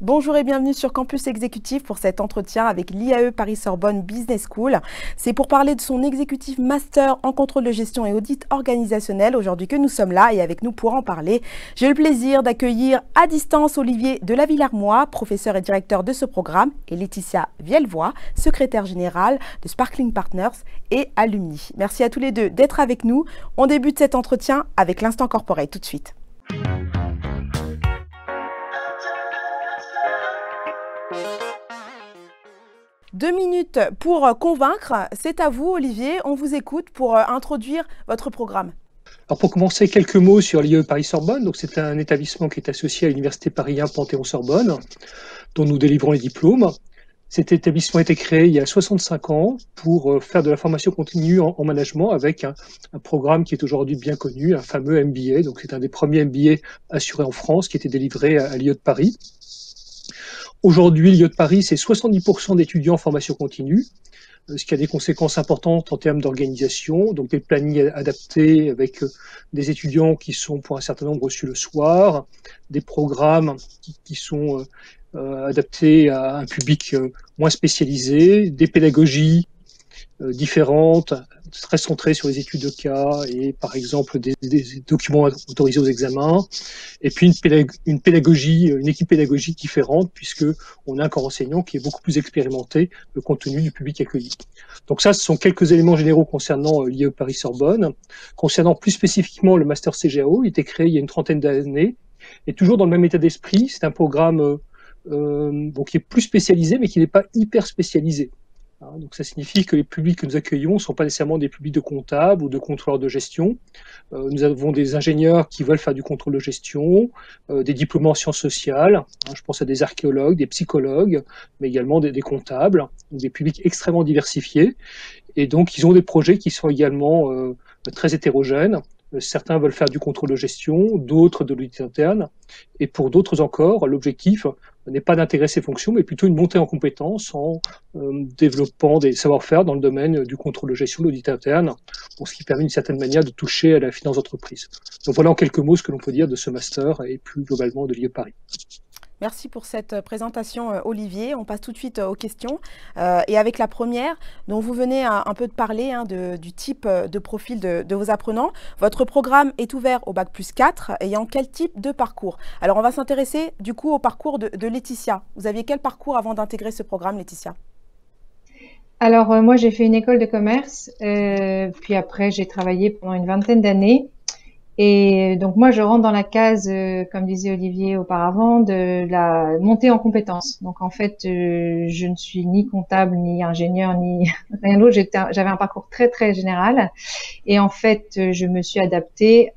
Bonjour et bienvenue sur Campus Exécutif pour cet entretien avec l'IAE Paris-Sorbonne Business School. C'est pour parler de son exécutif master en contrôle de gestion et audit organisationnel aujourd'hui que nous sommes là et avec nous pour en parler. J'ai le plaisir d'accueillir à distance Olivier de la Villarmois, professeur et directeur de ce programme, et Laetitia Vielvoix, secrétaire générale de Sparkling Partners et alumni. Merci à tous les deux d'être avec nous. On débute cet entretien avec l'instant corporate tout de suite. 2 minutes pour convaincre, c'est à vous Olivier, on vous écoute pour introduire votre programme. Alors pour commencer, quelques mots sur l'IAE Paris-Sorbonne. Donc c'est un établissement qui est associé à l'Université Paris 1 Panthéon-Sorbonne, dont nous délivrons les diplômes. Cet établissement a été créé il y a 65 ans pour faire de la formation continue en management avec un programme qui est aujourd'hui bien connu, un fameux MBA. Donc c'est un des premiers MBA assurés en France qui était délivré à l'IAE de Paris. Aujourd'hui, l'IAE de Paris, c'est 70% d'étudiants en formation continue, ce qui a des conséquences importantes en termes d'organisation, donc des plannings adaptés avec des étudiants qui sont pour un certain nombre reçus le soir, des programmes qui sont adaptés à un public moins spécialisé, des pédagogies différentes, très centrées sur les études de cas et par exemple des documents autorisés aux examens, et puis une pédagogie, une équipe pédagogique différente puisque on a un corps enseignant qui est beaucoup plus expérimenté compte tenu du public accueilli. Donc ça, ce sont quelques éléments généraux concernant l'IAE Paris-Sorbonne. Concernant plus spécifiquement le Master CGAO, il a été créé il y a une trentaine d'années et toujours dans le même état d'esprit. C'est un programme qui est plus spécialisé mais qui n'est pas hyper spécialisé. Donc ça signifie que les publics que nous accueillons ne sont pas nécessairement des publics de comptables ou de contrôleurs de gestion. Nous avons des ingénieurs qui veulent faire du contrôle de gestion, des diplômés en sciences sociales, je pense à des archéologues, des psychologues, mais également des comptables, des publics extrêmement diversifiés. Et donc ils ont des projets qui sont également très hétérogènes. Certains veulent faire du contrôle de gestion, d'autres de l'audit interne. Et pour d'autres encore, l'objectif n'est pas d'intégrer ces fonctions, mais plutôt une montée en compétences en développant des savoir-faire dans le domaine du contrôle de gestion, de l'audit interne, pour ce qui permet d'une certaine manière de toucher à la finance d'entreprise. Donc voilà en quelques mots ce que l'on peut dire de ce master et plus globalement de l'IAE Paris. Merci pour cette présentation, Olivier. On passe tout de suite aux questions. Et avec la première, dont vous venez un peu de parler du type de profil de vos apprenants. Votre programme est ouvert au Bac plus 4, ayant quel type de parcours? Alors, on va s'intéresser du coup au parcours de Laetitia. Vous aviez quel parcours avant d'intégrer ce programme, Laetitia? Alors, moi, j'ai fait une école de commerce. Puis après, j'ai travaillé pendant une vingtaine d'années. Et donc moi, je rentre dans la case, comme disait Olivier auparavant, de la montée en compétences. Donc en fait, je ne suis ni comptable, ni ingénieur, ni rien d'autre. J'avais un parcours très très général. Et en fait, je me suis adaptée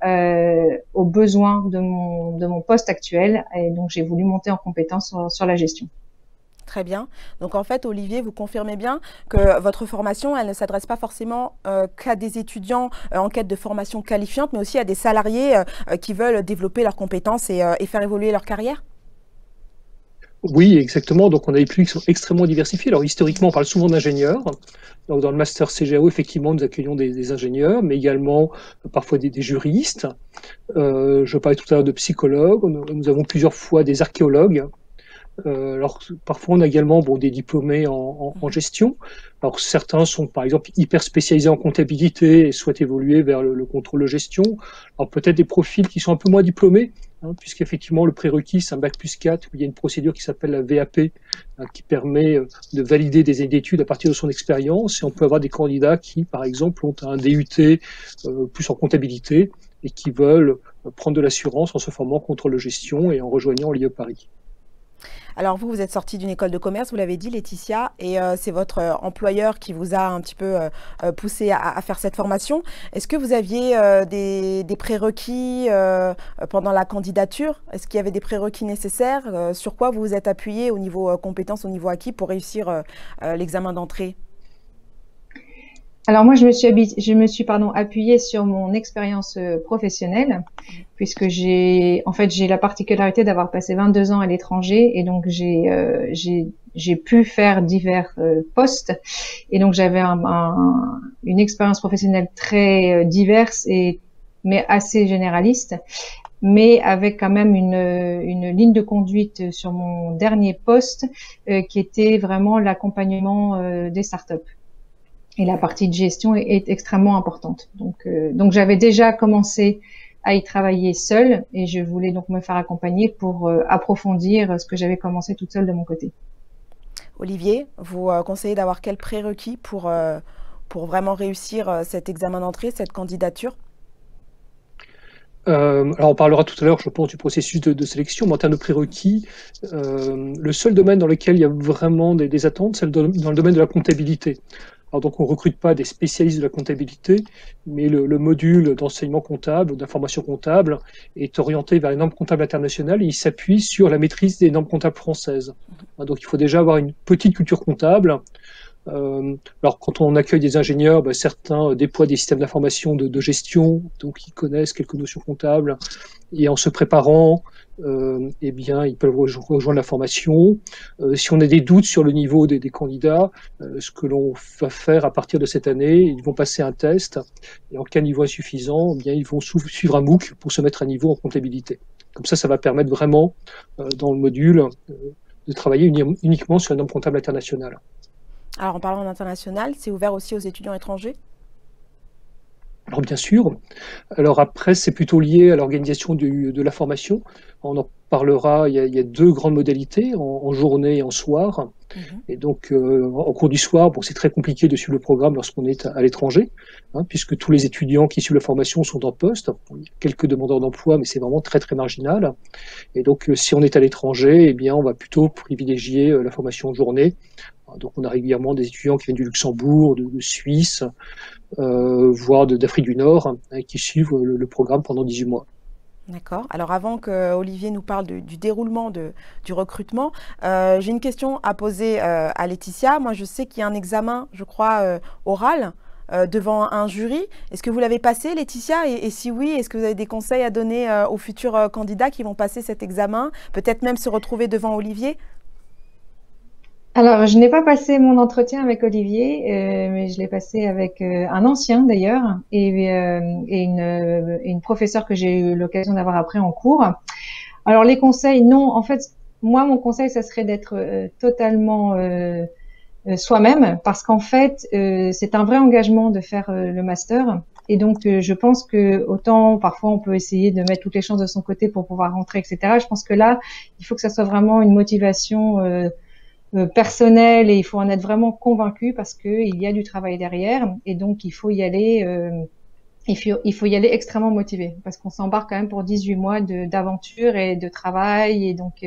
aux besoins de mon poste actuel. Et donc j'ai voulu monter en compétences sur la gestion. Très bien. Donc en fait, Olivier, vous confirmez bien que votre formation, elle ne s'adresse pas forcément qu'à des étudiants en quête de formation qualifiante, mais aussi à des salariés qui veulent développer leurs compétences et faire évoluer leur carrière? Oui, exactement. Donc on a des publics qui sont extrêmement diversifiés. Alors historiquement, on parle souvent d'ingénieurs. Donc dans le Master CGAO, effectivement, nous accueillons des ingénieurs, mais également parfois des juristes. Je parlais tout à l'heure de psychologues. Nous avons plusieurs fois des archéologues. Alors parfois on a également des diplômés en gestion. Alors certains sont par exemple hyper spécialisés en comptabilité et souhaitent évoluer vers le contrôle de gestion. Alors peut-être des profils qui sont un peu moins diplômés, puisqu'effectivement le prérequis c'est un Bac plus 4 où il y a une procédure qui s'appelle la VAP qui permet de valider des années d'études à partir de son expérience. Et on peut avoir des candidats qui par exemple ont un DUT plus en comptabilité et qui veulent prendre de l'assurance en se formant en contrôle de gestion et en rejoignant l'IAE Paris. Alors vous êtes sortie d'une école de commerce, vous l'avez dit Laetitia, et c'est votre employeur qui vous a un petit peu poussé à faire cette formation. Est-ce que vous aviez des prérequis pendant la candidature? Est-ce qu'il y avait des prérequis nécessaires? Sur quoi vous vous êtes appuyé au niveau compétences, au niveau acquis pour réussir l'examen d'entrée? Alors moi, je me suis appuyée sur mon expérience professionnelle, puisque j'ai la particularité d'avoir passé 22 ans à l'étranger, et donc j'ai pu faire divers postes, et donc j'avais une expérience professionnelle très diverse mais assez généraliste. mais avec quand même une ligne de conduite sur mon dernier poste qui était vraiment l'accompagnement des startups. Et la partie de gestion est extrêmement importante. Donc j'avais déjà commencé à y travailler seule et je voulais donc me faire accompagner pour approfondir ce que j'avais commencé toute seule de mon côté. Olivier, vous conseillez d'avoir quel prérequis pour vraiment réussir cet examen d'entrée, cette candidature? Alors on parlera tout à l'heure, je pense, du processus de sélection, mais en termes de prérequis, le seul domaine dans lequel il y a vraiment des attentes, c'est dans le domaine de la comptabilité. Alors donc on ne recrute pas des spécialistes de la comptabilité, mais le module d'enseignement comptable ou d'information comptable est orienté vers les normes comptables internationales et il s'appuie sur la maîtrise des normes comptables françaises. Donc il faut déjà avoir une petite culture comptable. Alors quand on accueille des ingénieurs, certains déploient des systèmes d'information de gestion, donc ils connaissent quelques notions comptables, et en se préparant, eh bien, ils peuvent rejoindre la formation. Si on a des doutes sur le niveau des candidats, ce que l'on va faire à partir de cette année, ils vont passer un test, et en cas de niveau insuffisant, eh bien, ils vont suivre un MOOC pour se mettre à niveau en comptabilité. Comme ça va permettre vraiment, dans le module, de travailler uniquement sur la norme comptable internationale. Alors, en parlant d'international, c'est ouvert aussi aux étudiants étrangers? Alors bien sûr. Alors après, c'est plutôt lié à l'organisation de la formation. On en parlera, il y a deux grandes modalités, en journée et en soir. Et donc, en cours du soir, bon, c'est très compliqué de suivre le programme lorsqu'on est à l'étranger, puisque tous les étudiants qui suivent la formation sont en poste. Il y a quelques demandeurs d'emploi, mais c'est vraiment très, très marginal. Et donc, si on est à l'étranger, eh bien, on va plutôt privilégier la formation en journée. Donc, on a régulièrement des étudiants qui viennent du Luxembourg, de Suisse, voire d'Afrique du Nord, qui suivent le programme pendant 18 mois. D'accord. Alors avant que Olivier nous parle du déroulement du recrutement, j'ai une question à poser à Laetitia. Moi, je sais qu'il y a un examen, je crois, oral devant un jury. Est-ce que vous l'avez passé, Laetitia? Et si oui, est-ce que vous avez des conseils à donner aux futurs candidats qui vont passer cet examen, peut-être même se retrouver devant Olivier? Alors, je n'ai pas passé mon entretien avec Olivier, mais je l'ai passé avec un ancien d'ailleurs et une professeure que j'ai eu l'occasion d'avoir après en cours. Alors, les conseils, non, en fait, moi, mon conseil, ça serait d'être totalement soi-même parce qu'en fait, c'est un vrai engagement de faire le master. Et donc, je pense que autant parfois on peut essayer de mettre toutes les chances de son côté pour pouvoir rentrer, etc. Je pense que là, il faut que ça soit vraiment une motivation personnel et il faut en être vraiment convaincu parce que il y a du travail derrière et donc il faut y aller il faut y aller extrêmement motivé parce qu'on s'embarque quand même pour 18 mois d'aventure et de travail et donc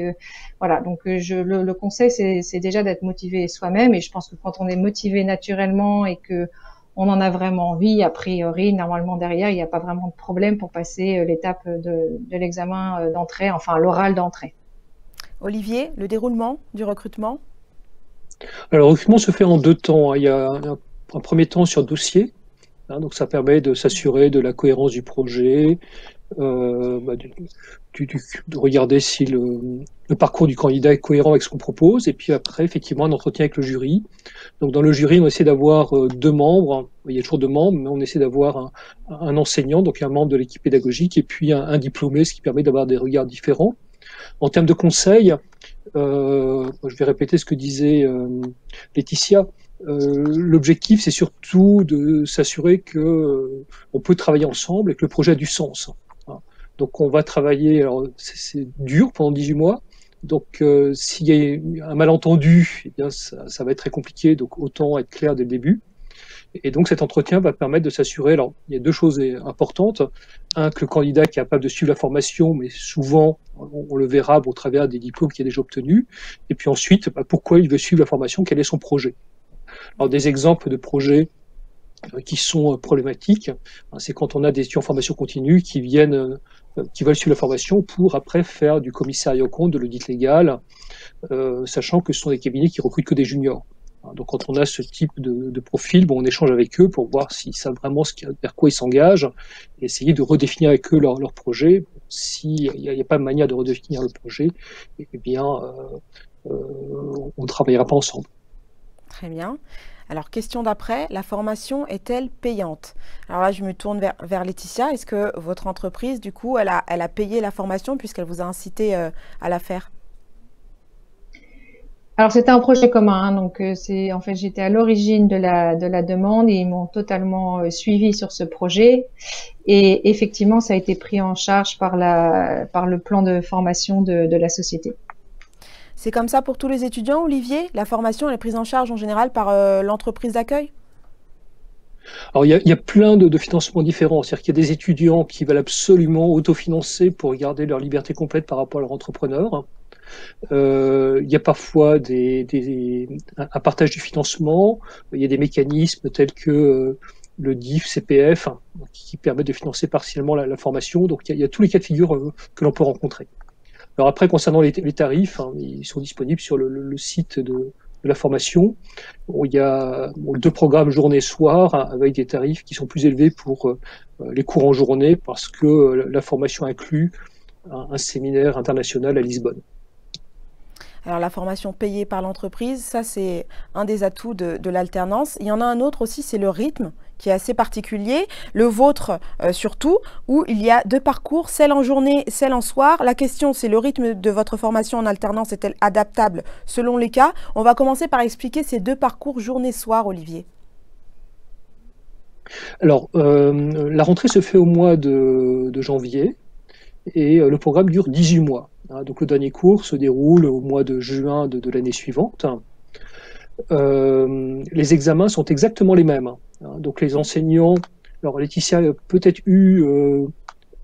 voilà donc le conseil c'est déjà d'être motivé soi-même et je pense que quand on est motivé naturellement et que on en a vraiment envie, a priori normalement derrière il n'y a pas vraiment de problème pour passer l'étape de l'examen d'entrée, enfin l'oral d'entrée. Olivier, le déroulement du recrutement? Alors, le recrutement se fait en deux temps. Il y a un premier temps sur dossier, donc ça permet de s'assurer de la cohérence du projet, de regarder si le parcours du candidat est cohérent avec ce qu'on propose, et puis après, effectivement, un entretien avec le jury. Donc dans le jury, on essaie d'avoir deux membres, il y a toujours deux membres, mais on essaie d'avoir un enseignant, donc un membre de l'équipe pédagogique, et puis un diplômé, ce qui permet d'avoir des regards différents. En termes de conseils, je vais répéter ce que disait Laetitia. L'objectif, c'est surtout de s'assurer que on peut travailler ensemble et que le projet a du sens. Donc, on va travailler. Alors, c'est dur pendant 18 mois. Donc, s'il y a un malentendu, eh bien, ça va être très compliqué. Donc, autant être clair dès le début. Et donc cet entretien va permettre de s'assurer, alors il y a deux choses importantes. Un, que le candidat est capable de suivre la formation, mais souvent on le verra au travers des diplômes qu'il a déjà obtenus. Et puis ensuite, pourquoi il veut suivre la formation, quel est son projet. Alors des exemples de projets qui sont problématiques, c'est quand on a des étudiants en formation continue qui veulent suivre la formation pour après faire du commissariat aux comptes, de l'audit légal, sachant que ce sont des cabinets qui recrutent que des juniors. Donc quand on a ce type de profil, on échange avec eux pour voir s'ils savent vraiment vers quoi ils s'engagent et essayer de redéfinir avec eux leur projet. S'il n'y a pas de manière de redéfinir le projet, eh bien, on ne travaillera pas ensemble. Très bien. Alors, question d'après, la formation est-elle payante? Alors là, je me tourne vers Laetitia. Est-ce que votre entreprise, du coup, elle a payé la formation puisqu'elle vous a incité à la faire? Alors c'était un projet commun, hein, donc c'est en fait j'étais à l'origine de la demande et ils m'ont totalement suivi sur ce projet et effectivement ça a été pris en charge par le plan de formation de la société. C'est comme ça pour tous les étudiants, Olivier? La formation, elle est prise en charge en général par l'entreprise d'accueil? Alors, il y a plein de financements différents. C'est-à-dire qu'il y a des étudiants qui veulent absolument autofinancer pour garder leur liberté complète par rapport à leur entrepreneur. Il y a parfois un partage du financement. Il y a des mécanismes tels que le DIF, CPF, hein, qui permettent de financer partiellement la formation. Donc, il y a tous les cas de figure que l'on peut rencontrer. Alors après, concernant les tarifs, hein, ils sont disponibles sur le site de la formation. Bon, il y a 2 programmes journée-soir, hein, avec des tarifs qui sont plus élevés pour les cours en journée parce que la formation inclut un séminaire international à Lisbonne. Alors la formation payée par l'entreprise, ça c'est un des atouts de l'alternance. Il y en a un autre aussi, c'est le rythme qui est assez particulier, le vôtre surtout, où il y a 2 parcours, celle en journée, celle en soir. La question c'est le rythme de votre formation en alternance est-elle adaptable selon les cas? On va commencer par expliquer ces 2 parcours journée-soir, Olivier. Alors, la rentrée se fait au mois de janvier et le programme dure 18 mois. Hein, donc le dernier cours se déroule au mois de juin de l'année suivante. Les examens sont exactement les mêmes. Hein, donc les enseignants, alors Laetitia a peut-être eu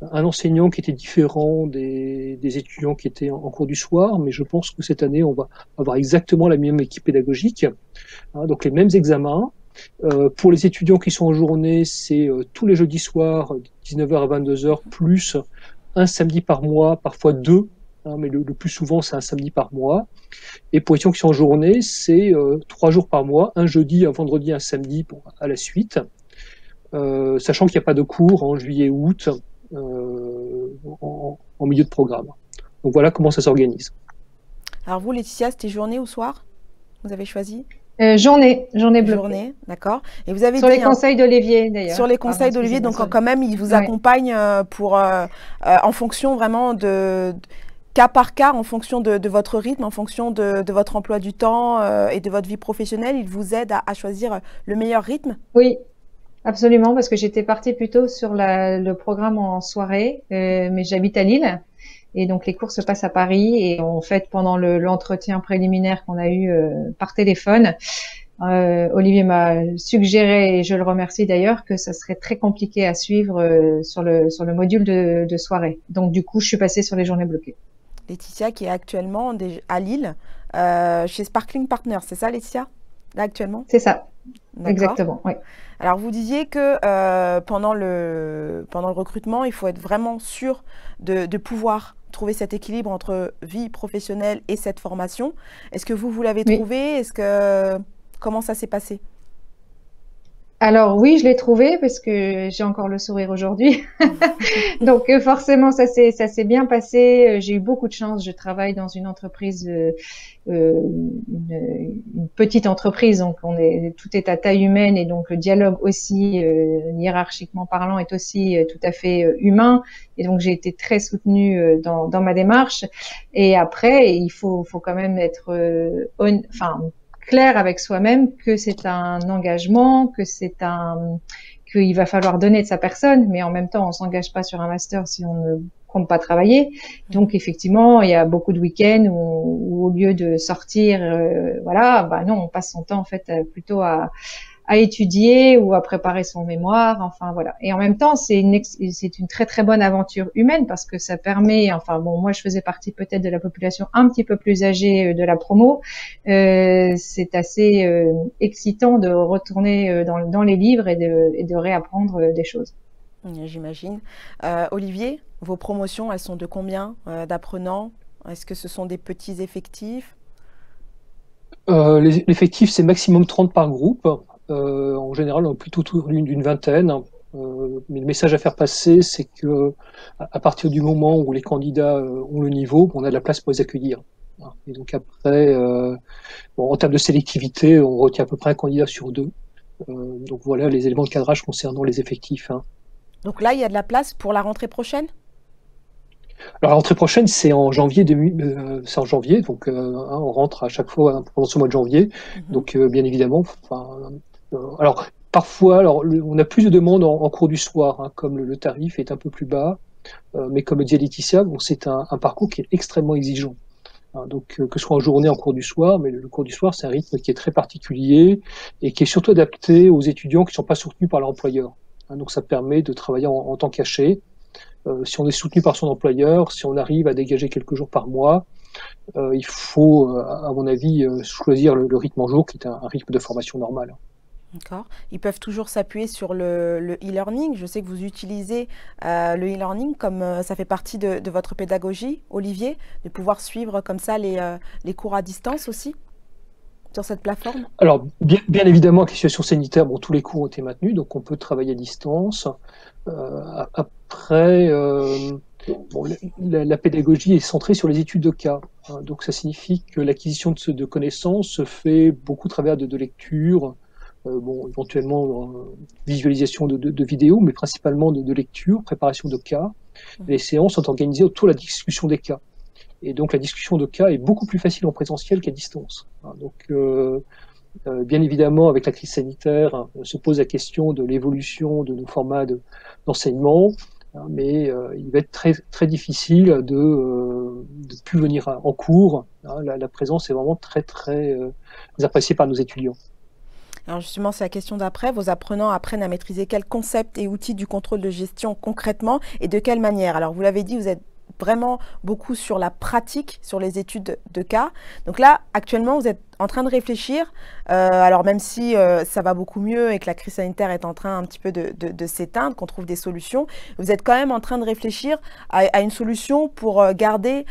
un enseignant qui était différent des étudiants qui étaient en cours du soir, mais je pense que cette année on va avoir exactement la même équipe pédagogique. Hein, donc les mêmes examens. Pour les étudiants qui sont en journée, c'est tous les jeudis soirs, 19h à 22h, plus un samedi par mois, parfois 2, hein, mais le plus souvent c'est un samedi par mois. Et pour les étudiants qui sont en journée, c'est 3 jours par mois, un jeudi, un vendredi, un samedi à la suite, sachant qu'il n'y a pas de cours en juillet et août en milieu de programme. Donc voilà comment ça s'organise. Alors vous, Laetitia, c'était journée ou soir? Vous avez choisi? Journée bloquée. Journée, d'accord. Et vous avez sur les conseils d'Olivier d'ailleurs. Sur les conseils d'Olivier, donc quand même, il vous accompagne en fonction vraiment de cas par cas, en fonction de votre rythme, en fonction de votre emploi du temps et de votre vie professionnelle. Il vous aide à choisir le meilleur rythme? Oui, absolument, parce que j'étais partie plutôt sur le programme en soirée, mais j'habite à Lille. Et donc les cours se passent à Paris et en fait pendant l'entretien préliminaire qu'on a eu par téléphone, Olivier m'a suggéré, et je le remercie d'ailleurs, que ça serait très compliqué à suivre sur le module de soirée. Donc du coup je suis passée sur les journées bloquées. Laetitia qui est actuellement à Lille chez Sparkling Partners, c'est ça Laetitia, là actuellement? C'est ça, exactement, oui. Alors vous disiez que pendant le recrutement, il faut être vraiment sûr de pouvoir trouver cet équilibre entre vie professionnelle et cette formation. Est-ce que vous l'avez trouvé? Comment ça s'est passé? Alors oui, je l'ai trouvé parce que j'ai encore le sourire aujourd'hui. Donc forcément, ça s'est bien passé. J'ai eu beaucoup de chance. Je travaille dans une entreprise, une petite entreprise, donc tout est à taille humaine et donc le dialogue aussi, hiérarchiquement parlant, est aussi tout à fait humain. Et donc j'ai été très soutenue dans ma démarche. Et après, il faut quand même être clair avec soi-même que c'est un engagement, qu'il va falloir donner de sa personne, mais en même temps, on s'engage pas sur un master si on ne compte pas travailler. Donc, effectivement, il y a beaucoup de week-ends où au lieu de sortir, non, on passe son temps, en fait, plutôt à étudier ou à préparer son mémoire, enfin voilà. Et en même temps, c'est une très très bonne aventure humaine parce que ça permet, moi je faisais partie peut-être de la population un petit peu plus âgée de la promo. C'est assez excitant de retourner dans les livres et de réapprendre des choses. J'imagine. Olivier, vos promotions, elles sont de combien d'apprenants? Est-ce que ce sont des petits effectifs? L'effectif, c'est maximum 30 par groupe. En général, on est plutôt autour d'une vingtaine. Mais le message à faire passer, c'est que à partir du moment où les candidats ont le niveau, on a de la place pour les accueillir. Et donc après, bon, en termes de sélectivité, on retient à peu près un candidat sur 2. Donc voilà les éléments de cadrage concernant les effectifs. Donc là, il y a de la place pour la rentrée prochaine? Alors la rentrée prochaine, c'est en janvier, c'est en janvier, donc on rentre à chaque fois pendant ce mois de janvier. Donc bien évidemment, alors parfois, on a plus de demandes en cours du soir, comme le tarif est un peu plus bas, mais comme le disait Laetitia, bon, c'est un parcours qui est extrêmement exigeant. Donc que ce soit en journée, en cours du soir, mais le cours du soir, c'est un rythme qui est très particulier et qui est surtout adapté aux étudiants qui ne sont pas soutenus par leur employeur. Donc ça permet de travailler en temps caché. Si on est soutenu par son employeur, si on arrive à dégager quelques jours par mois, il faut, à mon avis, choisir le rythme en jour, qui est un rythme de formation normal. D'accord. Ils peuvent toujours s'appuyer sur le e-learning. Je sais que vous utilisez le e-learning comme ça fait partie de votre pédagogie, Olivier, de pouvoir suivre comme ça les cours à distance aussi sur cette plateforme. Alors, bien évidemment, avec les situations sanitaires, bon, tous les cours ont été maintenus, donc on peut travailler à distance. Après, bon, la pédagogie est centrée sur les études de cas. Donc ça signifie que l'acquisition de connaissances se fait beaucoup à travers de lectures, bon, éventuellement visualisation de vidéos, mais principalement de lecture, préparation de cas. Les séances sont organisées autour de la discussion des cas. Et donc la discussion de cas est beaucoup plus facile en présentiel qu'à distance. Donc bien évidemment, avec la crise sanitaire, on se pose la question de l'évolution de nos formats d'enseignement, mais il va être très, très difficile de plus venir en cours. La présence est vraiment très, très appréciée par nos étudiants. Alors justement, c'est la question d'après. Vos apprenants apprennent à maîtriser quels concepts et outils du contrôle de gestion concrètement et de quelle manière? Alors vous l'avez dit, vous êtes vraiment beaucoup sur la pratique, sur les études de cas. Donc là, actuellement, vous êtes en train de réfléchir, alors même si ça va beaucoup mieux et que la crise sanitaire est en train un petit peu de s'éteindre, qu'on trouve des solutions, vous êtes quand même en train de réfléchir à une solution pour garder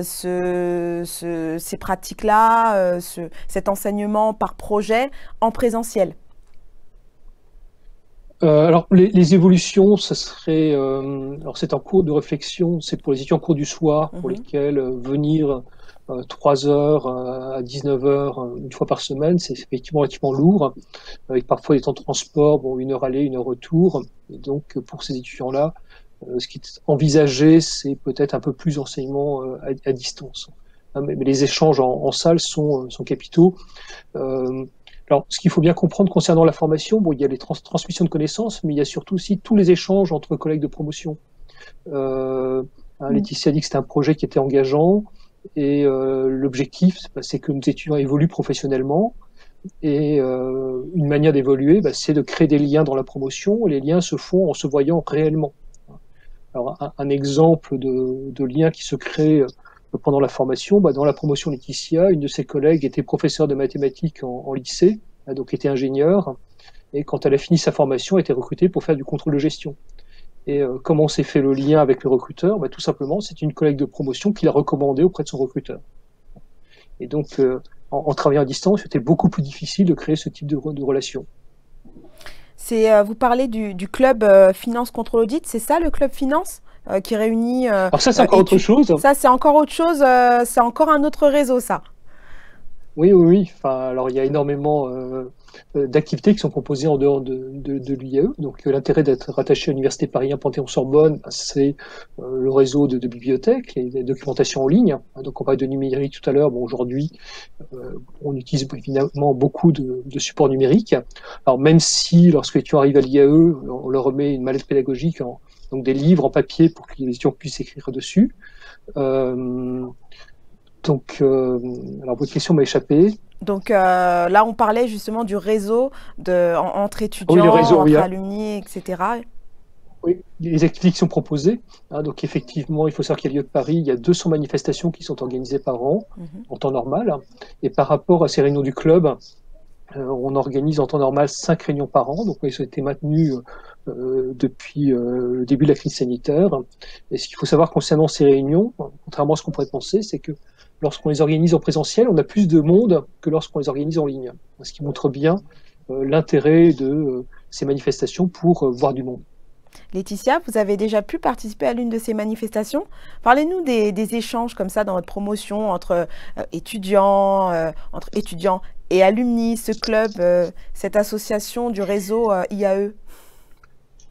ces pratiques-là, cet enseignement par projet en présentiel. Alors les évolutions, ça serait, alors c'est en cours de réflexion, c'est pour les étudiants en cours du soir, pour lesquels venir 3 heures à 19 heures une fois par semaine, c'est effectivement relativement lourd, avec parfois des temps de transport, bon, 1 heure aller, 1 heure retour. Et donc pour ces étudiants-là, ce qui est envisagé, c'est peut-être un peu plus d'enseignement à distance. Mais les échanges en salle sont capitaux. Alors, ce qu'il faut bien comprendre concernant la formation, bon, il y a les transmissions de connaissances, mais il y a surtout aussi tous les échanges entre collègues de promotion. Laetitia a dit que c'était un projet qui était engageant, et l'objectif, c'est que nos étudiants évoluent professionnellement, et une manière d'évoluer, c'est de créer des liens dans la promotion, et les liens se font en se voyant réellement. Alors, un exemple de lien qui se crée pendant la formation, dans la promotion Laetitia, une de ses collègues était professeure de mathématiques en lycée, donc était ingénieure, et quand elle a fini sa formation, elle a été recrutée pour faire du contrôle de gestion. Et comment s'est fait le lien avec le recruteur? Tout simplement, c'est une collègue de promotion qui l'a recommandé auprès de son recruteur. Et donc, en travaillant à distance, c'était beaucoup plus difficile de créer ce type de relation. Vous parlez du club Finance Contrôle Audit, c'est ça le club Finance qui réunit... Alors ça, c'est encore autre chose. Ça, c'est encore autre chose, c'est encore un autre réseau, ça. Oui. Enfin, alors, il y a énormément d'activités qui sont proposées en dehors de l'UIAE. Donc, l'intérêt d'être rattaché à l'Université Paris 1 Panthéon-Sorbonne, c'est le réseau de bibliothèques, les documentations en ligne. Donc, on parlait de numérique tout à l'heure. Bon, aujourd'hui, on utilise évidemment beaucoup de supports numériques. Alors, même si, lorsque les étudiants arrivent à l'IAE, on leur remet une mallette pédagogique, donc des livres en papier pour que les étudiants puissent écrire dessus. Donc, alors votre question m'a échappé. Donc là, on parlait justement du réseau entre étudiants, entre alumni, etc. Oui, les activités qui sont proposées. Donc effectivement, il faut savoir qu'à l'IAE de Paris, il y a 200 manifestations qui sont organisées par an, en temps normal. Et par rapport à ces réunions du club, on organise en temps normal 5 réunions par an. Donc ils ont été maintenus depuis le début de la crise sanitaire. Et ce qu'il faut savoir concernant ces réunions, contrairement à ce qu'on pourrait penser, c'est que lorsqu'on les organise en présentiel, on a plus de monde que lorsqu'on les organise en ligne. Ce qui montre bien l'intérêt de ces manifestations pour voir du monde. Laetitia, vous avez déjà pu participer à l'une de ces manifestations. Parlez-nous des échanges comme ça dans votre promotion entre étudiants et alumni, ce club, cette association du réseau IAE.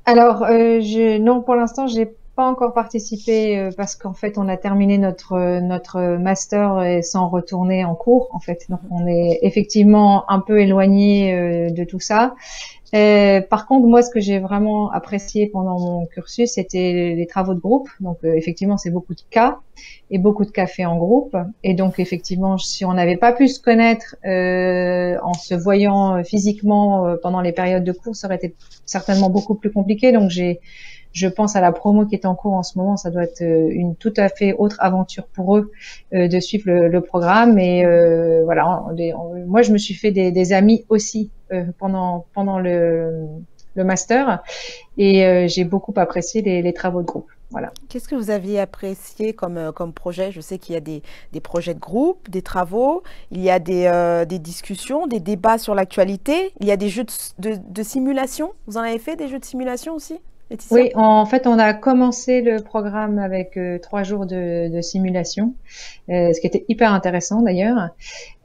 Alors, non, pour l'instant, j'ai pas encore participé parce qu'en fait, on a terminé notre master et sans retourner en cours, en fait. Donc, on est effectivement un peu éloigné de tout ça. Par contre, moi, ce que j'ai vraiment apprécié pendant mon cursus, c'était les travaux de groupe. Donc, effectivement, c'est beaucoup de cas et beaucoup de cas faits en groupe. Et donc, effectivement, si on n'avait pas pu se connaître en se voyant physiquement pendant les périodes de cours, ça aurait été certainement beaucoup plus compliqué. Donc, je pense à la promo qui est en cours en ce moment. Ça doit être une tout à fait autre aventure pour eux de suivre le programme. Et voilà, moi, je me suis fait des amis aussi pendant le master et j'ai beaucoup apprécié les travaux de groupe. Voilà. Qu'est-ce que vous aviez apprécié comme projet? Je sais qu'il y a des projets de groupe, des travaux, il y a des discussions, des débats sur l'actualité, il y a des jeux de simulation. Vous en avez fait des jeux de simulation aussi, Laetitia? Oui, en fait, on a commencé le programme avec 3 jours de simulation, ce qui était hyper intéressant d'ailleurs.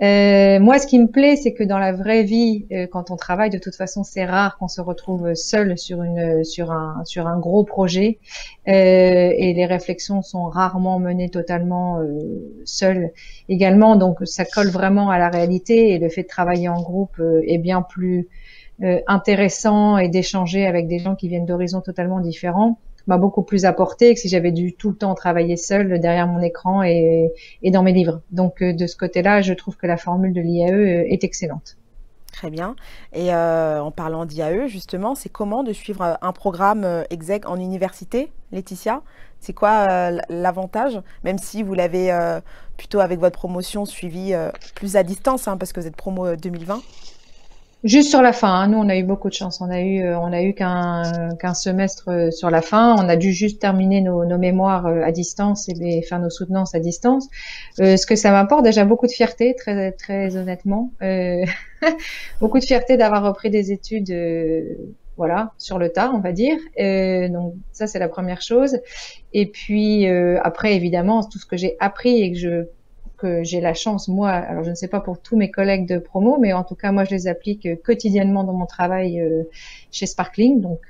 Moi, ce qui me plaît, c'est que dans la vraie vie, quand on travaille, de toute façon, c'est rare qu'on se retrouve seul sur un gros projet, et les réflexions sont rarement menées totalement seules également. Donc, ça colle vraiment à la réalité et le fait de travailler en groupe est bien plus intéressant et d'échanger avec des gens qui viennent d'horizons totalement différents m'a beaucoup plus apporté que si j'avais dû tout le temps travailler seule derrière mon écran et dans mes livres. Donc de ce côté-là, je trouve que la formule de l'IAE est excellente. Très bien. Et en parlant d'IAE, justement, c'est comment de suivre un programme exec en université, Laetitia? C'est quoi l'avantage, même si vous l'avez plutôt avec votre promotion suivi plus à distance, hein, parce que vous êtes promo 2020? Juste sur la fin, hein. Nous, on a eu beaucoup de chance. On a eu qu'un semestre sur la fin. On a dû juste terminer nos mémoires à distance et faire nos soutenances à distance. Ce que ça m'apporte déjà beaucoup de fierté, très très honnêtement, beaucoup de fierté d'avoir repris des études, voilà, sur le tas, on va dire. Donc ça, c'est la première chose. Et puis après, évidemment, tout ce que j'ai appris et que j'ai la chance, moi, alors je ne sais pas pour tous mes collègues de promo, mais en tout cas, moi, je les applique quotidiennement dans mon travail chez Sparkling. Donc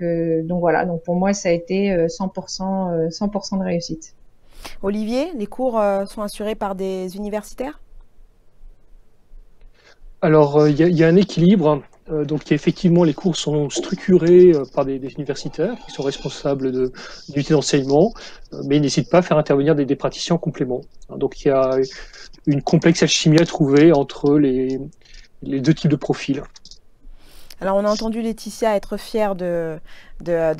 voilà, donc pour moi, ça a été 100% de réussite. Olivier, les cours sont assurés par des universitaires? Alors, il y a un équilibre. Donc, effectivement, les cours sont structurés par des universitaires qui sont responsables d'unités d'enseignement, mais ils n'hésitent pas à faire intervenir des praticiens en complément. Donc, il y a une complexe alchimie à trouver entre les deux types de profils. Alors, on a entendu Laetitia être fière de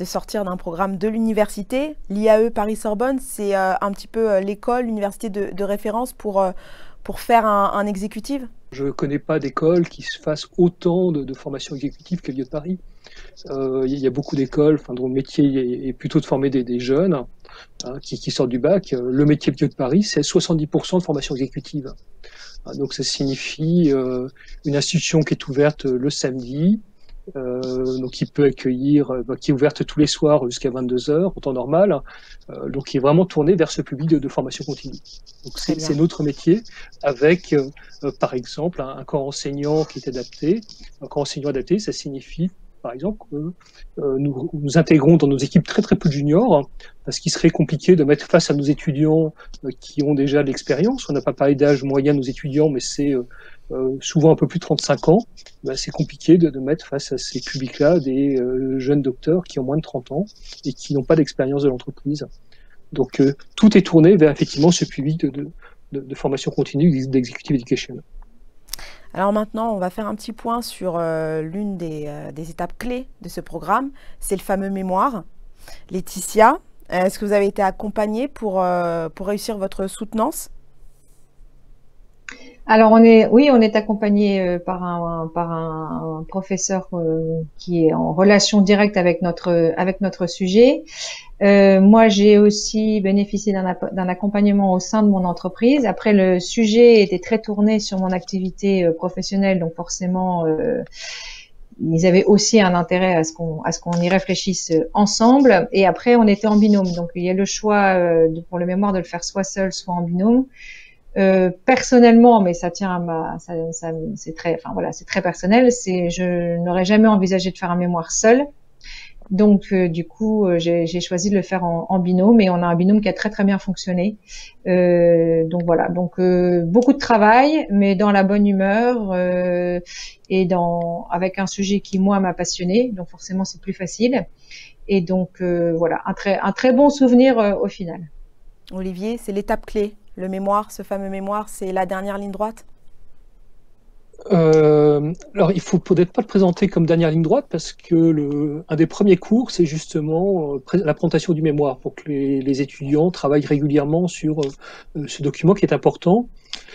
sortir d'un programme de l'université. L'IAE Paris-Sorbonne, c'est un petit peu l'école, l'université de référence pour faire un exécutif? Je ne connais pas d'école qui se fasse autant de formations exécutives que l'IAE de Paris. Il y a beaucoup d'écoles dont le métier est plutôt de former des jeunes qui sortent du bac. Le métier de l'IAE de Paris, c'est 70% de formation exécutive. Donc ça signifie une institution qui est ouverte le samedi, donc qui peut accueillir, qui est ouverte tous les soirs jusqu'à 22h en temps normal, donc qui est vraiment tournée vers ce public de formation continue. Donc c'est notre métier avec, par exemple, un corps enseignant qui est adapté. Un corps enseignant adapté, ça signifie, par exemple, que nous intégrons dans nos équipes très très peu de juniors, parce qu'il serait compliqué de mettre face à nos étudiants qui ont déjà de l'expérience. On n'a pas parlé d'âge moyen de nos étudiants, mais c'est souvent un peu plus de 35 ans. C'est compliqué de mettre face à ces publics-là des jeunes docteurs qui ont moins de 30 ans et qui n'ont pas d'expérience de l'entreprise. Donc tout est tourné vers effectivement ce public de formation continue, d'executive education. Alors maintenant, on va faire un petit point sur l'une des étapes clés de ce programme, c'est le fameux mémoire. Laetitia, est-ce que vous avez été accompagnée pour réussir votre soutenance? Alors on est accompagné par un professeur qui est en relation directe avec notre sujet. Moi, j'ai aussi bénéficié d'un accompagnement au sein de mon entreprise. Après, le sujet était très tourné sur mon activité professionnelle, donc forcément, ils avaient aussi un intérêt à ce qu'on y réfléchisse ensemble. Et après, on était en binôme. Donc, il y a le choix pour le mémoire de le faire soit seul, soit en binôme. Personnellement, mais ça tient à c'est très, enfin voilà, c'est très personnel. Je n'aurais jamais envisagé de faire un mémoire seul. Donc, du coup, j'ai choisi de le faire en binôme, et on a un binôme qui a très très bien fonctionné. Donc voilà, donc beaucoup de travail, mais dans la bonne humeur et avec un sujet qui moi m'a passionné. Donc forcément, c'est plus facile. Et donc voilà, un très bon souvenir au final. Olivier, c'est l'étape clé. Le mémoire, ce fameux mémoire, c'est la dernière ligne droite? Alors, il faut peut-être pas le présenter comme dernière ligne droite, parce que un des premiers cours, c'est justement la présentation du mémoire, pour que les étudiants travaillent régulièrement sur ce document qui est important.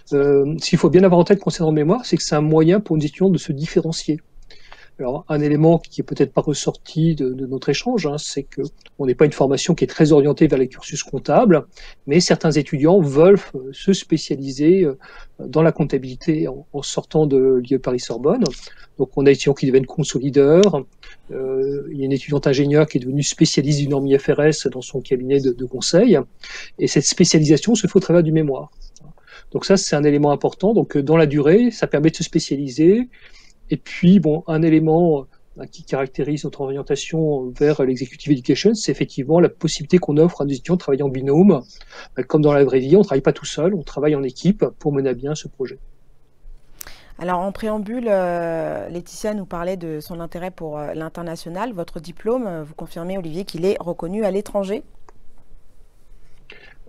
Ce qu'il faut bien avoir en tête concernant le mémoire, c'est que c'est un moyen pour les étudiants de se différencier. Alors, un élément qui est peut-être pas ressorti de notre échange, c'est que on n'est pas une formation qui est très orientée vers les cursus comptables, mais certains étudiants veulent se spécialiser dans la comptabilité en sortant de l'IE Paris-Sorbonne. Donc, on a des étudiants qui deviennent consolideurs. Il y a une étudiante ingénieure qui est devenue spécialiste du norme IFRS dans son cabinet de conseil. Et cette spécialisation se fait au travers du mémoire. Donc ça, c'est un élément important. Donc, dans la durée, ça permet de se spécialiser. Et puis, bon, un élément qui caractérise notre orientation vers l'executive education, c'est effectivement la possibilité qu'on offre à nos étudiants de travailler en binôme. Comme dans la vraie vie, on ne travaille pas tout seul, on travaille en équipe pour mener à bien ce projet. Alors, en préambule, Laetitia nous parlait de son intérêt pour l'international. Votre diplôme, vous confirmez, Olivier, qu'il est reconnu à l'étranger?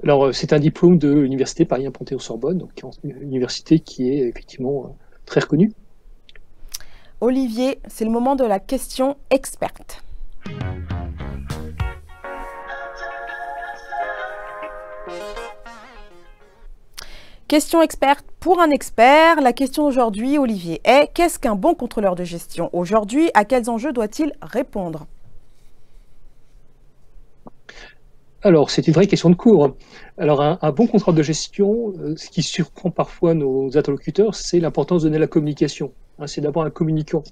Alors, c'est un diplôme de l'université Paris 1 Panthéon-Sorbonne, donc une université qui est effectivement très reconnue. Olivier, c'est le moment de la question experte. Question experte pour un expert. La question aujourd'hui, Olivier, est: qu'est-ce qu'un bon contrôleur de gestion aujourd'hui? À quels enjeux doit-il répondre? Alors, c'est une vraie question de cours. Alors, un bon contrôleur de gestion, ce qui surprend parfois nos interlocuteurs, c'est l'importance de donner la communication. C'est d'abord un communicant.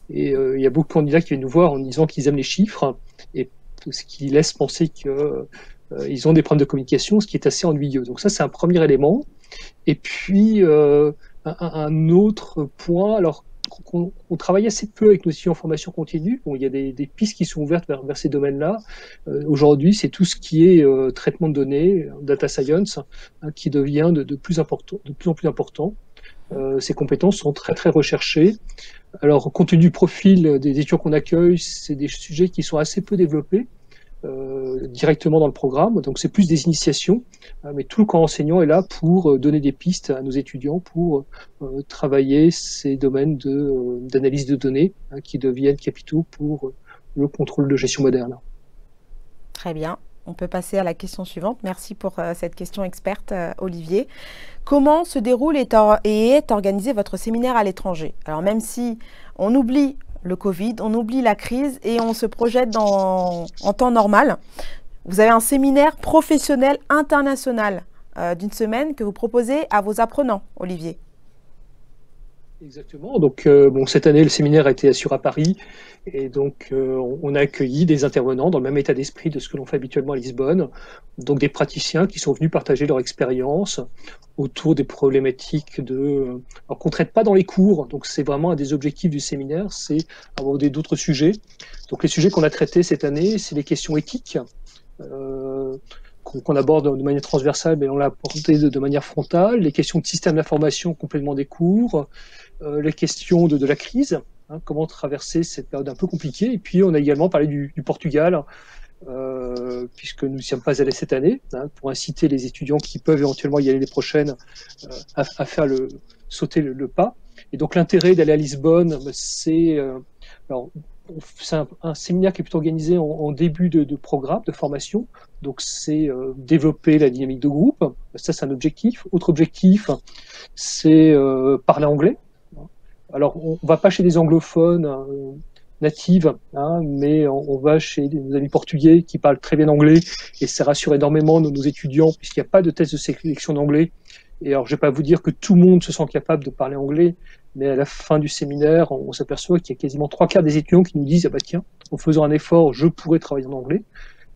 Et il y a beaucoup de candidats qui viennent nous voir en disant qu'ils aiment les chiffres, et ce qui laisse penser qu'ils ont des problèmes de communication, ce qui est assez ennuyeux. Donc ça, c'est un premier élément. Et puis, un autre point, alors on travaille assez peu avec nos étudiants en formation continue. Bon, il y a des pistes qui sont ouvertes vers ces domaines-là. Aujourd'hui, c'est tout ce qui est traitement de données, data science, qui devient de plus en plus important. Ces compétences sont très très recherchées. Alors, compte tenu du profil des étudiants qu'on accueille, c'est des sujets qui sont assez peu développés directement dans le programme. Donc, c'est plus des initiations, mais tout le corps enseignant est là pour donner des pistes à nos étudiants pour travailler ces domaines d'analyse de données qui deviennent capitaux pour le contrôle de gestion moderne. Très bien. On peut passer à la question suivante. Merci pour cette question experte, Olivier. Comment se déroule et est organisé votre séminaire à l'étranger? Alors, même si on oublie le Covid, on oublie la crise et on se projette en temps normal, vous avez un séminaire professionnel international d'une semaine que vous proposez à vos apprenants, Olivier. Exactement. Donc, cette année, le séminaire a été assuré à Paris, et donc on a accueilli des intervenants dans le même état d'esprit de ce que l'on fait habituellement à Lisbonne, donc des praticiens qui sont venus partager leur expérience autour des problématiques alors qu'on ne traite pas dans les cours. Donc, c'est vraiment un des objectifs du séminaire, c'est aborder d'autres sujets. Donc, les sujets qu'on a traités cette année, c'est les questions éthiques. Qu'on aborde de manière transversale, mais on l'a abordé de manière frontale, les questions de système d'information complètement des cours, les questions de la crise, comment traverser cette période un peu compliquée. Et puis on a également parlé du Portugal, puisque nous n'y sommes pas allés cette année, pour inciter les étudiants qui peuvent éventuellement y aller les prochaines à faire sauter le pas. Et donc l'intérêt d'aller à Lisbonne, c'est un séminaire qui est plutôt organisé en début de programme, de formation. Donc, c'est développer la dynamique de groupe. Ça, c'est un objectif. Autre objectif, c'est parler anglais. Alors, on ne va pas chez des anglophones natives, mais on va chez nos amis portugais qui parlent très bien anglais, et ça rassure énormément nos étudiants, puisqu'il n'y a pas de test de sélection d'anglais. Et alors, je ne vais pas vous dire que tout le monde se sent capable de parler anglais, mais à la fin du séminaire, on s'aperçoit qu'il y a quasiment 3/4 des étudiants qui nous disent « Ah bah tiens, en faisant un effort, je pourrais travailler en anglais ».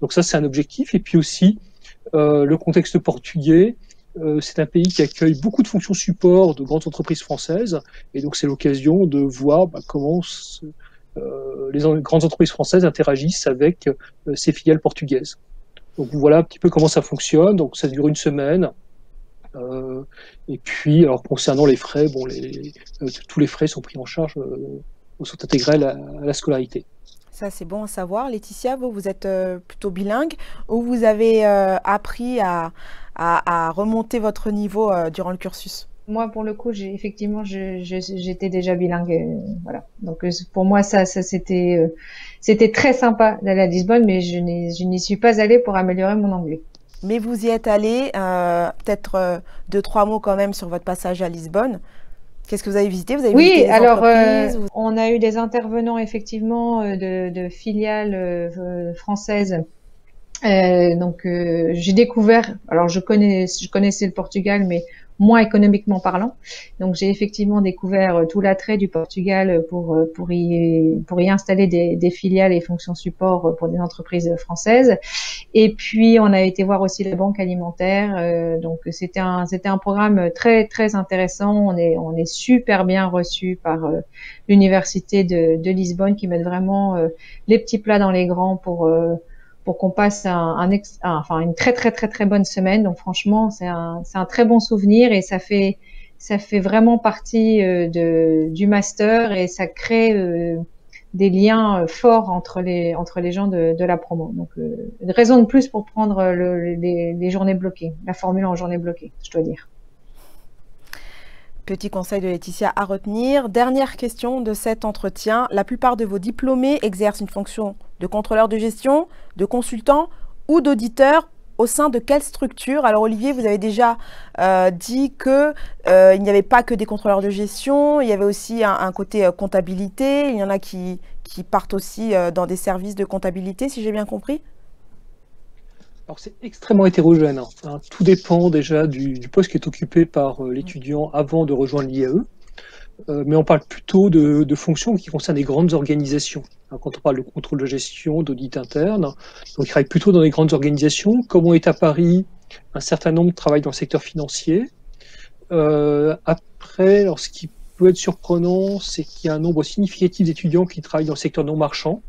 Donc ça, c'est un objectif. Et puis aussi, le contexte portugais, c'est un pays qui accueille beaucoup de fonctions support de grandes entreprises françaises, et donc c'est l'occasion de voir comment les grandes entreprises françaises interagissent avec ces filiales portugaises. Donc voilà un petit peu comment ça fonctionne. Donc ça dure une semaine. Et puis, alors concernant les frais, bon, tous les frais sont pris en charge, sont intégrés à la scolarité. Ça, c'est bon à savoir. Laetitia, vous êtes plutôt bilingue, ou vous avez appris à remonter votre niveau durant le cursus? Moi, pour le coup, effectivement, j'étais déjà bilingue, voilà. Donc pour moi, c'était très sympa d'aller à Lisbonne, mais je n'y suis pas allée pour améliorer mon anglais. Mais vous y êtes allé, peut-être 2-3 mots quand même sur votre passage à Lisbonne. Qu'est-ce que vous avez visité? Vous avez visité des entreprises? On a eu des intervenants effectivement de filiales françaises. Donc j'ai découvert, alors je connaissais le Portugal, mais moins économiquement parlant. Donc j'ai effectivement découvert tout l'attrait du Portugal pour y installer des filiales et fonctions support pour des entreprises françaises. Et puis on a été voir aussi la banque alimentaire. Donc c'était un programme très très intéressant. On est super bien reçu par l'université de Lisbonne, qui met vraiment les petits plats dans les grands pour qu'on passe une très très très très bonne semaine. Donc franchement, c'est un très bon souvenir, et ça fait vraiment partie du master, et ça crée des liens forts entre les gens de la promo. Donc une raison de plus pour prendre les journées bloquées, la formule en journée bloquée, je dois dire. Petit conseil de Laetitia à retenir. Dernière question de cet entretien. La plupart de vos diplômés exercent une fonction de contrôleur de gestion, de consultant ou d'auditeur. Au sein de quelle structure? Alors Olivier, vous avez déjà dit qu'il n'y avait pas que des contrôleurs de gestion, il y avait aussi un côté comptabilité. Il y en a qui partent aussi dans des services de comptabilité, si j'ai bien compris. Alors c'est extrêmement hétérogène, hein. Tout dépend déjà du poste qui est occupé par l'étudiant avant de rejoindre l'IAE, mais on parle plutôt de fonctions qui concernent les grandes organisations. Quand on parle de contrôle de gestion, d'audit interne, donc il travaille plutôt dans les grandes organisations. Comme on est à Paris, un certain nombre travaillent dans le secteur financier. Après, alors, ce qui peut être surprenant, c'est qu'il y a un nombre significatif d'étudiants qui travaillent dans le secteur non marchand,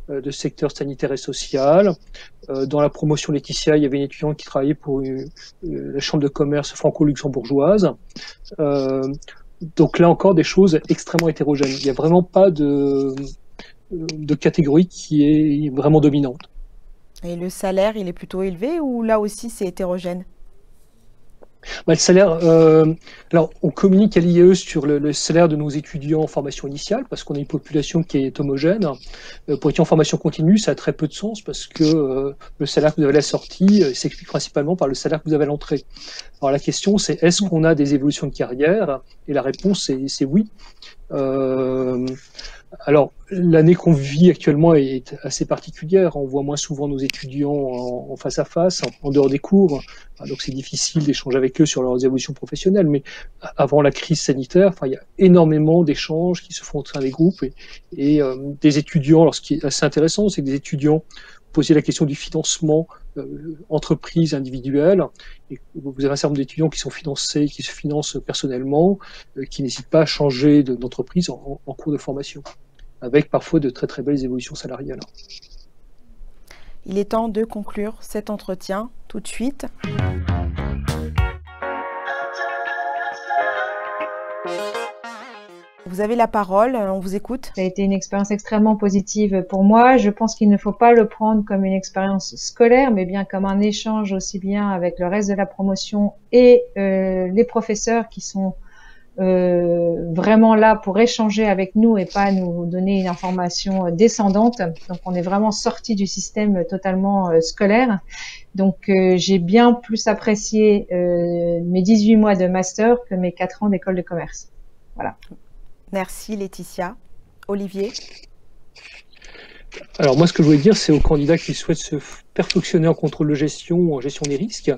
de secteur sanitaire et social. Dans la promotion Laetitia, il y avait une étudiante qui travaillait pour la chambre de commerce franco-luxembourgeoise. Donc là encore, des choses extrêmement hétérogènes. Il n'y a vraiment pas de catégorie qui est vraiment dominante. Et le salaire, il est plutôt élevé, ou là aussi c'est hétérogène? Le salaire, alors on communique à l'IAE sur le salaire de nos étudiants en formation initiale, parce qu'on a une population qui est homogène. Pour étudiants en formation continue, ça a très peu de sens, parce que le salaire que vous avez à la sortie s'explique principalement par le salaire que vous avez à l'entrée. Alors la question, c'est est-ce qu'on a des évolutions de carrière? Et la réponse, c'est oui. Alors, l'année qu'on vit actuellement est assez particulière. On voit moins souvent nos étudiants en face à face, en dehors des cours. Donc, c'est difficile d'échanger avec eux sur leurs évolutions professionnelles. Mais avant la crise sanitaire, il y a énormément d'échanges qui se font au sein des groupes. Et des étudiants, alors ce qui est assez intéressant, c'est que des étudiants posaient la question du financement entreprise individuelle. Et vous avez un certain nombre d'étudiants qui sont financés, qui se financent personnellement, qui n'hésitent pas à changer d'entreprise en cours de formation, avec parfois de très très belles évolutions salariales. Il est temps de conclure cet entretien tout de suite. Vous avez la parole, on vous écoute. Ça a été une expérience extrêmement positive pour moi. Je pense qu'il ne faut pas le prendre comme une expérience scolaire, mais bien comme un échange aussi bien avec le reste de la promotion et les professeurs qui sont vraiment là pour échanger avec nous et pas nous donner une information descendante. Donc on est vraiment sorti du système totalement scolaire. Donc j'ai bien plus apprécié mes 18 mois de master que mes 4 ans d'école de commerce. Voilà. Merci Laetitia. Olivier? Alors moi, ce que je voulais dire, c'est aux candidats qui souhaitent se perfectionner en contrôle de gestion ou en gestion des risques,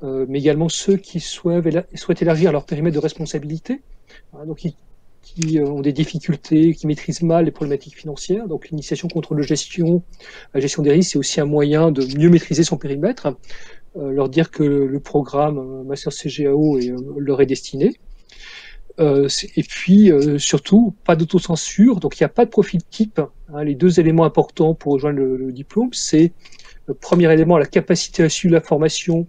mais également ceux qui souhaitent élargir leur périmètre de responsabilité. Donc qui ont des difficultés, qui maîtrisent mal les problématiques financières. Donc l'initiation contrôle de gestion, la gestion des risques, c'est aussi un moyen de mieux maîtriser son périmètre, leur dire que le programme Master CGAO leur est destiné. Et puis surtout, pas d'autocensure, donc il n'y a pas de profil type. Les deux éléments importants pour rejoindre le diplôme, c'est le premier élément, la capacité à suivre la formation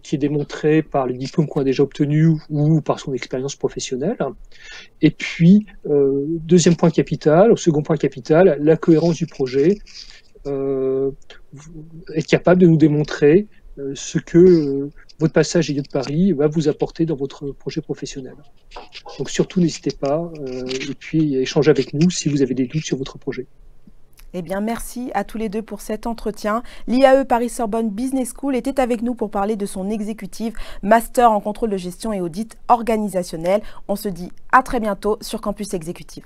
qui est démontrée par les diplômes qu'on a déjà obtenus ou par son expérience professionnelle. Et puis, deuxième point capital, au second point capital, la cohérence du projet, être capable de nous démontrer ce que votre passage à IE de Paris va vous apporter dans votre projet professionnel. Donc surtout, n'hésitez pas et puis à échanger avec nous si vous avez des doutes sur votre projet. Eh bien, merci à tous les deux pour cet entretien. L'IAE Paris-Sorbonne Business School était avec nous pour parler de son exécutive Master en contrôle de gestion et audit organisationnel. On se dit à très bientôt sur Campus Exécutive.